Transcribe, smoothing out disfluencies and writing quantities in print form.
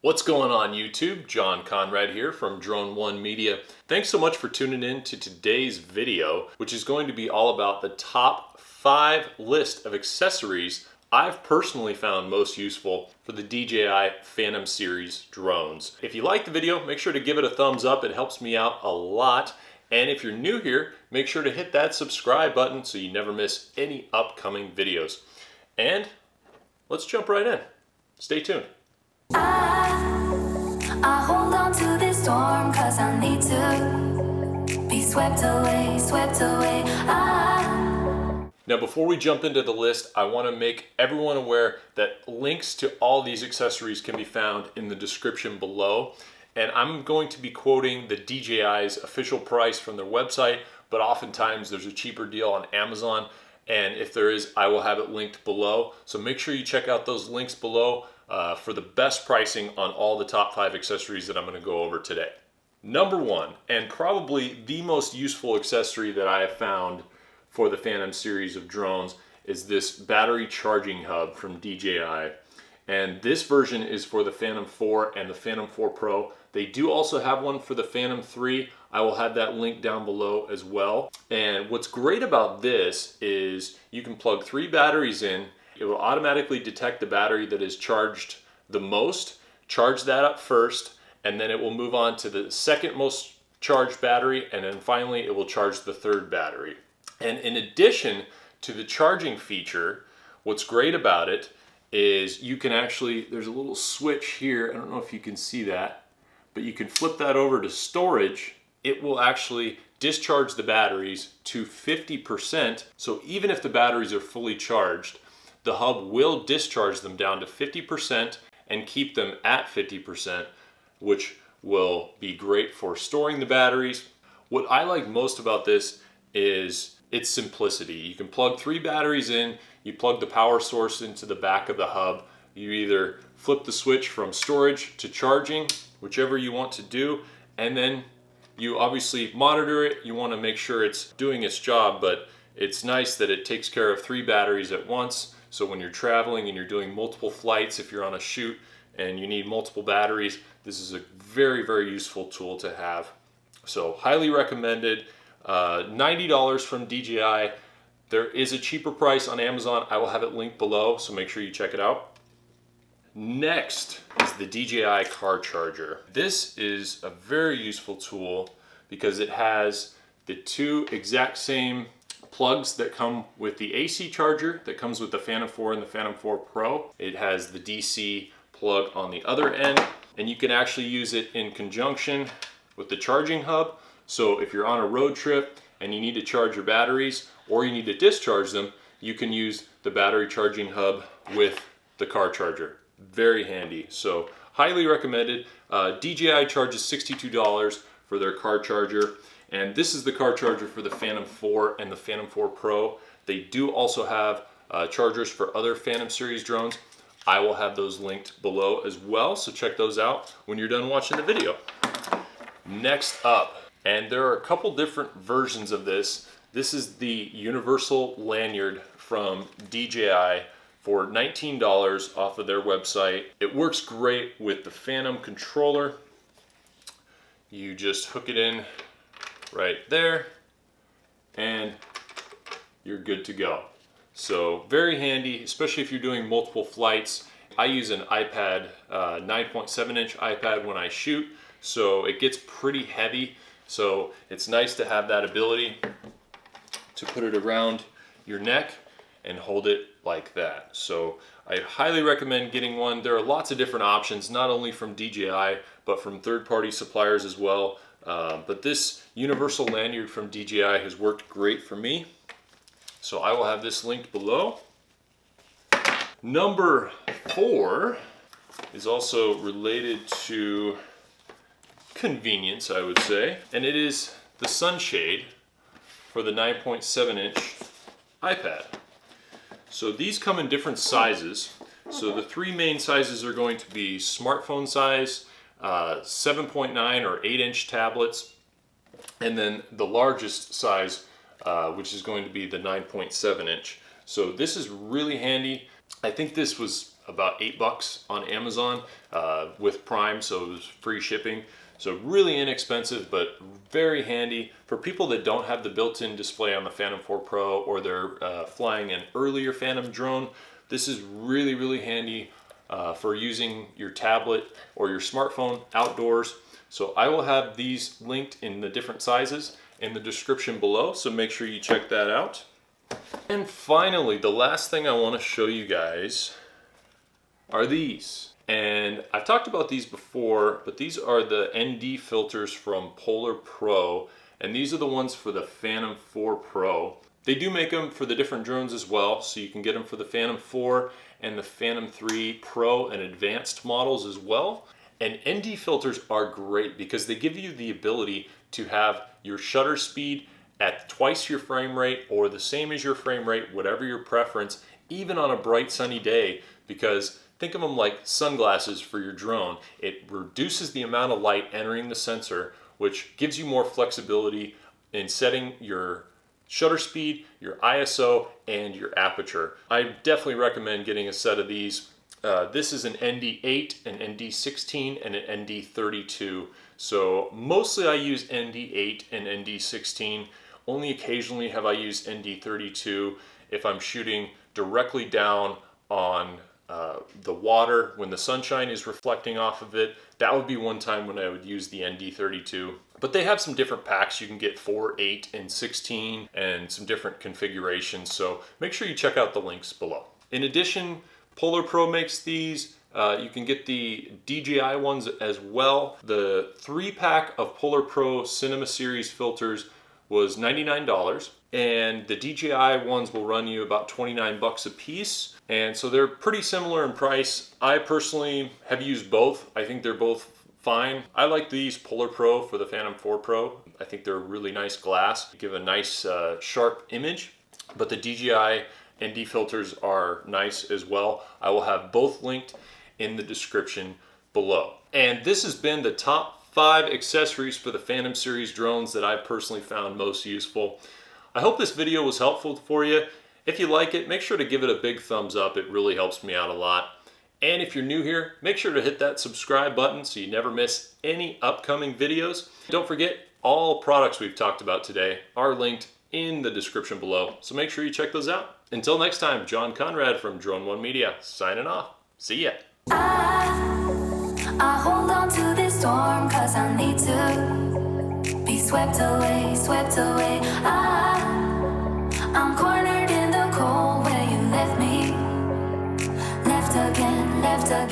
What's going on YouTube? John Conrad here from Drone One Media. Thanks so much for tuning in to today's video, which is going to be all about the top 5 list of accessories I've personally found most useful for the DJI Phantom series drones. If you like the video, make sure to give it a thumbs up. It helps me out a lot. And if you're new here, make sure to hit that subscribe button so you never miss any upcoming videos. And let's jump right in. Stay tuned. I hold on to this storm 'cause I need to be swept away, swept away. Now before we jump into the list, I want to make everyone aware that links to all these accessories can be found in the description below. And I'm going to be quoting the DJI's official price from their website, but oftentimes there's a cheaper deal on Amazon. And if there is, I will have it linked below. So make sure you check out those links below for the best pricing on all the top 5 accessories that I'm going to go over today. Number 1, and probably the most useful accessory that I have found for the Phantom series of drones, is this battery charging hub from DJI. And this version is for the Phantom 4 and the Phantom 4 Pro. They do also have one for the Phantom 3. I will have that link down below as well. And what's great about this is you can plug 3 batteries in. It will automatically detect the battery that is charged the most, charge that up first, and then it will move on to the second most charged battery, and then finally it will charge the 3rd battery. And in addition to the charging feature, what's great about it is you can actually, there's a little switch here, I don't know if you can see that, but you can flip that over to storage. It will actually discharge the batteries to 50%. So even if the batteries are fully charged, the hub will discharge them down to 50% and keep them at 50%, which will be great for storing the batteries. What I like most about this is its simplicity. You can plug 3 batteries in, you plug the power source into the back of the hub, you either flip the switch from storage to charging, whichever you want to do, and then you obviously monitor it. You want to make sure it's doing its job, but it's nice that it takes care of 3 batteries at once. So when you're traveling and you're doing multiple flights, if you're on a shoot and you need multiple batteries, this is a very, very useful tool to have. So highly recommended. $90 from DJI. There is a cheaper price on Amazon. I will have it linked below, so make sure you check it out. Next is the DJI Car Charger. This is a very useful tool because it has the 2 exact same plugs that come with the AC charger that comes with the Phantom 4 and the Phantom 4 Pro. It has the DC plug on the other end, and you can actually use it in conjunction with the charging hub. So if you're on a road trip and you need to charge your batteries or you need to discharge them, you can use the battery charging hub with the car charger. Very handy. So highly recommended. DJI charges $62 for their car charger. And this is the car charger for the Phantom 4 and the Phantom 4 Pro. They do also have chargers for other Phantom series drones. I will have those linked below as well, so check those out when you're done watching the video. Next up, and there are a couple different versions of this. This is the universal lanyard from DJI for $19 off of their website. It works great with the Phantom controller. You just hook it in right there and you're good to go. So very handy, especially if you're doing multiple flights. I use an iPad, 9.7-inch iPad when I shoot, so it gets pretty heavy. So it's nice to have that ability to put it around your neck and hold it like that. So I highly recommend getting one. There are lots of different options, not only from DJI, but from third-party suppliers as well. But this universal lanyard from DJI has worked great for me. So I will have this linked below. Number 4 is also related to convenience, I would say. And it is the Sunshade for the 9.7-inch iPad. So these come in different sizes. So the 3 main sizes are going to be smartphone size, 7.9 or 8-inch tablets, and then the largest size, which is going to be the 9.7-inch. So this is really handy. I think this was about $8 on Amazon with Prime, so it was free shipping. So really inexpensive, but very handy for people that don't have the built-in display on the Phantom 4 Pro, or they're flying an earlier Phantom drone. This is really, really handy for using your tablet or your smartphone outdoors. So I will have these linked in the different sizes in the description below, so make sure you check that out. And finally, the last thing I want to show you guys are these. And I've talked about these before, but these are the ND filters from Polar Pro, and these are the ones for the Phantom 4 Pro. They do make them for the different drones as well, so you can get them for the Phantom 4 and the Phantom 3 Pro and advanced models as well. And ND filters are great because they give you the ability to have your shutter speed at twice your frame rate or the same as your frame rate, whatever your preference, even on a bright sunny day, because think of them like sunglasses for your drone. It reduces the amount of light entering the sensor, which gives you more flexibility in setting your shutter speed, your ISO, and your aperture. I definitely recommend getting a set of these. This is an ND8, an ND16, and an ND32. So mostly I use ND8 and ND16. Only occasionally have I used ND32 if I'm shooting directly down on the water when the sunshine is reflecting off of it. That would be one time when I would use the ND32. But they have some different packs. You can get 4, 8, and 16, and some different configurations. So make sure you check out the links below. In addition, Polar Pro makes these. You can get the DJI ones as well. The 3-pack of Polar Pro Cinema Series filters was $99, and the DJI ones will run you about $29 a piece. And so they're pretty similar in price. I personally have used both. I think they're both fine. I like these Polar Pro for the Phantom 4 Pro. I think they're really nice glass, give a nice sharp image, but the DJI ND filters are nice as well. I will have both linked in the description below. And this has been the top 5 accessories for the Phantom series drones that I've personally found most useful. I hope this video was helpful for you. If you like it, make sure to give it a big thumbs up. It really helps me out a lot. And if you're new here, make sure to hit that subscribe button so you never miss any upcoming videos. Don't forget, all products we've talked about today are linked in the description below, so make sure you check those out. Until next time, John Conrad from Drone One Media, signing off. See ya. I hold on to this storm cause I need to be swept away, swept away. I'm cornered in the cold where you left me, left again, left again.